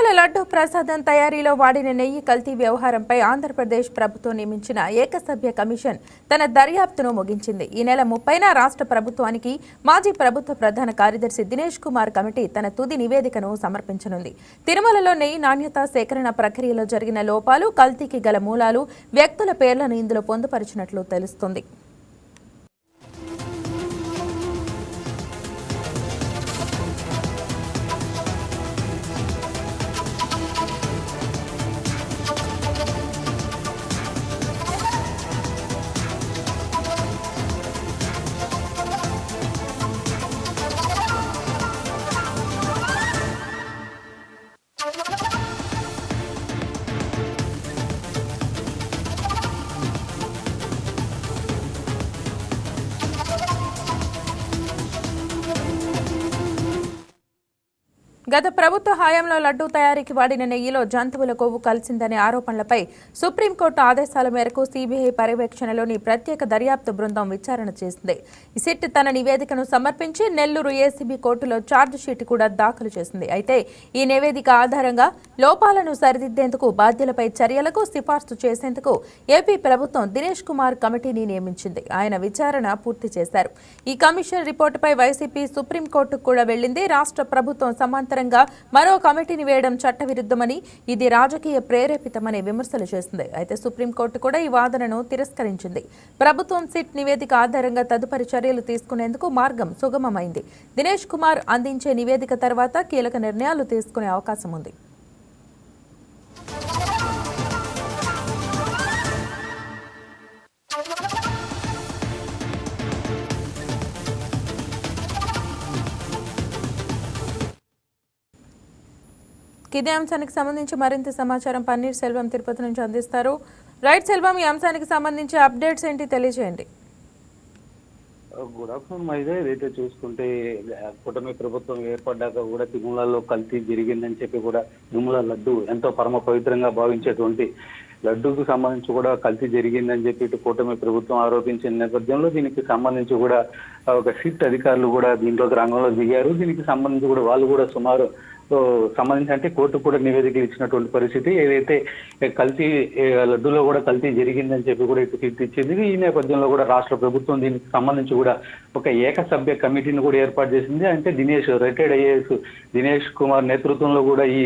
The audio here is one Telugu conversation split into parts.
తిరుమల లడ్డు ప్రసాదం తయారీలో వాడిన నెయ్యి కల్తీ వ్యవహారంపై ఆంధ్రప్రదేశ్ ప్రభుత్వం నియమించిన ఏకసభ్య కమిషన్ తన దర్యాప్తును ముగించింది. ఈ నెల 30న రాష్ట్ర ప్రభుత్వానికి మాజీ ప్రభుత్వ ప్రధాన కార్యదర్శి దినేష్ కుమార్ కమిటీ తన తుది నివేదికను సమర్పించనుంది. తిరుమలలో నెయ్యి నాణ్యత సేకరణ ప్రక్రియలో జరిగిన లోపాలు, కల్తీకి గల మూలాలు, వ్యక్తుల పేర్లను ఇందులో పొందుపరిచినట్లు తెలుస్తుంది. గత ప్రభుత్వ హయాంలో లడ్డూ తయారీకి వాడిన నెయ్యిలో జంతువుల కొవ్వు కలిసిందనే ఆరోపణలపై సుప్రీంకోర్టు ఆదేశాల మేరకు సీబీఐ పర్యవేక్షణలోని ప్రత్యేక దర్యాప్తు బృందం విచారణ చేసింది. ఈ సిట్ తన నివేదికను సమర్పించి నెల్లూరు ఏసీబీ కోర్టులో ఛార్జిషీట్ కూడా దాఖలు చేసింది. అయితే ఈ నివేదిక ఆధారంగా లోపాలను సరిదిద్దేందుకు, బాధ్యులపై చర్యలకు సిఫార్సు చేసేందుకు ఏపీ ప్రభుత్వం దినేష్ కుమార్ కమిటీని నియమించింది. ఆయన విచారణ పూర్తి చేశారు. ఈ కమిషన్ రిపోర్టుపై వైసీపీ సుప్రీంకోర్టుకు కూడా వెళ్లింది. రాష్ట్ర ప్రభుత్వం సమాంతర మరో కమిటీని వేయడం చట్టవిరుద్ధమని, ఇది రాజకీయ ప్రేరేపితమనే విమర్శలు చేసింది. అయితే సుప్రీంకోర్టు కూడా ఈ వాదనను తిరస్కరించింది. ప్రభుత్వం సిట్ నివేదిక ఆధారంగా తదుపరి చర్యలు తీసుకునేందుకు మార్గం సుగమమైంది. దినేష్ కుమార్ అందించే నివేదిక తర్వాత కీలక నిర్ణయాలు తీసుకునే అవకాశం ఉంది. ఇదే అంశానికి సంబంధించి మరింత సమాచారం పన్నీర్ సెల్వం తిరుపతి నుంచి అందిస్తారు. రైట్ సెల్వం, ఈ అంశానికి సంబంధించి అప్డేట్స్ ఏంటి తెలియజేయండి. గుడ్ ఆఫ్టర్నూన్ మైదే. ఏదైతే చూసుకుంటే కూటమి ప్రభుత్వం ఏర్పడ్డాక కూడా తిరుమలలో కల్తీ జరిగిందని చెప్పి కూడా తిరుమల లడ్డు ఎంతో పరమ పవిత్రంగా భావించేటువంటి లడ్డూకు సంబంధించి కూడా కల్తీ జరిగిందని చెప్పి ఇటు కూటమి ప్రభుత్వం ఆరోపించిన నేపథ్యంలో దీనికి సంబంధించి కూడా ఒక సిట్ అధికారులు కూడా దీంట్లోకి రంగంలో దిగారు. దీనికి సంబంధించి కూడా వాళ్ళు కూడా సుమారు సంబంధించి అంటే కోర్టు కూడా నివేదికలు ఇచ్చినటువంటి పరిస్థితి. ఏదైతే కల్తీ లడ్డూలో కూడా కల్తీ జరిగిందని చెప్పి కూడా ఇటు సిట్ ఇచ్చింది. ఈ నేపథ్యంలో కూడా రాష్ట్ర ప్రభుత్వం దీనికి సంబంధించి కూడా ఒక ఏకసభ్య కమిటీని కూడా ఏర్పాటు చేసింది. అంటే రిటైర్డ్ ఐఏఎస్ దినేష్ కుమార్ నేతృత్వంలో కూడా ఈ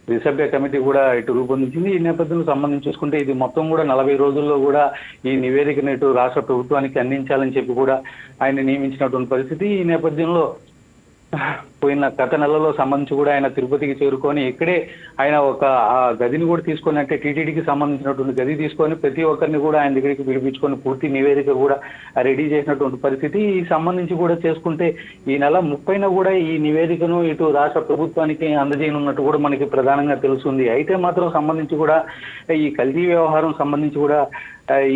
త్రిసభ్య కమిటీ కూడా ఇటు రూపొందించింది. ఈ నేపథ్యంలో సంబంధించి చూసుకుంటే ఇది మొత్తం కూడా 40 రోజుల్లో కూడా ఈ నివేదికను ఇటు రాష్ట్ర ప్రభుత్వానికి అందించాలని చెప్పి కూడా ఆయన నియమించినటువంటి పరిస్థితి. ఈ నేపథ్యంలో పోయిన గత నెలలో సంబంధించి కూడా ఆయన తిరుపతికి చేరుకొని ఇక్కడే ఆయన ఒక గదిని కూడా తీసుకొని, అంటే టీటీడీకి సంబంధించినటువంటి గది తీసుకొని ప్రతి ఒక్కరిని కూడా ఆయన దగ్గరికి పిలిపించుకొని పూర్తి నివేదిక కూడా రెడీ చేసినటువంటి పరిస్థితి. ఈ సంబంధించి కూడా చేసుకుంటే ఈ నెల 30న కూడా ఈ నివేదికను ఇటు రాష్ట్ర ప్రభుత్వానికి అందజేయనున్నట్టు కూడా మనకి ప్రధానంగా తెలుస్తుంది. అయితే మాత్రం సంబంధించి కూడా ఈ కల్తీ వ్యవహారం సంబంధించి కూడా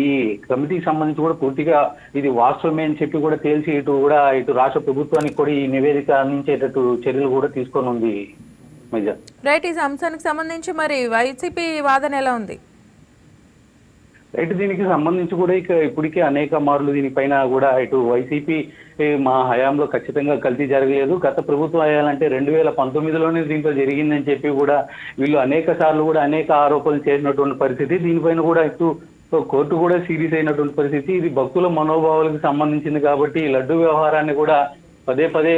ఈ కమిటీకి సంబంధించి కూడా పూర్తిగా ఇది వాస్తవమే అని చెప్పి కూడా తేల్చి ఇటు రాష్ట్ర ప్రభుత్వానికి కూడా ఈ నివేదిక అందించేటట్టు చర్యలు కూడా తీసుకొని ఉంది. రైట్, ఈ అంశానికి సంబంధించి మరి వైసీపీ వాదన ఎలా ఉంది? రైట్, దీనికి సంబంధించి కూడా ఇప్పటికే అనేక మార్లు దీనిపైన కూడా ఇటు వైసీపీ మా హయాంలో ఖచ్చితంగా కల్తీ జరగలేదు, గత ప్రభుత్వం హయాలంటే 2019లోనే దీంట్లో జరిగిందని చెప్పి కూడా వీళ్ళు అనేక సార్లు కూడా అనేక ఆరోపణలు చేసినటువంటి పరిస్థితి. దీనిపైన కూడా ఇటు కోర్టు కూడా సీరియస్ అయినటువంటి పరిస్థితి. ఇది భక్తుల మనోభావాలకు సంబంధించింది కాబట్టి ఈ లడ్డు వ్యవహారాన్ని కూడా పదే పదే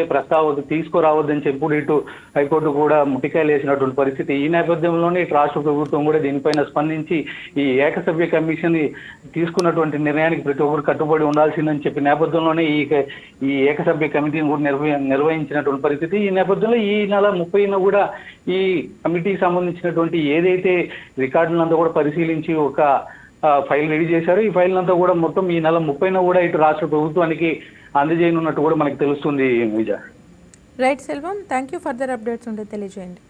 తీసుకురావద్దని చెప్పి ఇటు హైకోర్టు కూడా ముట్టికాయలు వేసినటువంటి పరిస్థితి. ఈ నేపథ్యంలోనే ఇటు రాష్ట్ర ప్రభుత్వం కూడా దీనిపైన స్పందించి ఈ ఏకసభ్య కమిషన్ తీసుకున్నటువంటి నిర్ణయానికి ప్రతి ఒక్కరు కట్టుబడి ఉండాల్సిందని చెప్పి నేపథ్యంలోనే ఈ ఏకసభ్య కమిటీని కూడా నిర్వహించినటువంటి పరిస్థితి. ఈ నేపథ్యంలో ఈ నెల 30న కూడా ఈ కమిటీకి సంబంధించినటువంటి ఏదైతే రికార్డులంతా కూడా పరిశీలించి ఒక ఫైల్ రెడీ చేశారు. ఈ ఫైల్ అంతా కూడా మొత్తం ఈ నెల 30న కూడా ఇటు రాష్ట్ర ప్రభుత్వానికి అందజేయనున్నట్టు కూడా మనకి తెలుస్తుంది. Right Selvam, thank you. Further updates ఉంటే తెలియజేయండి.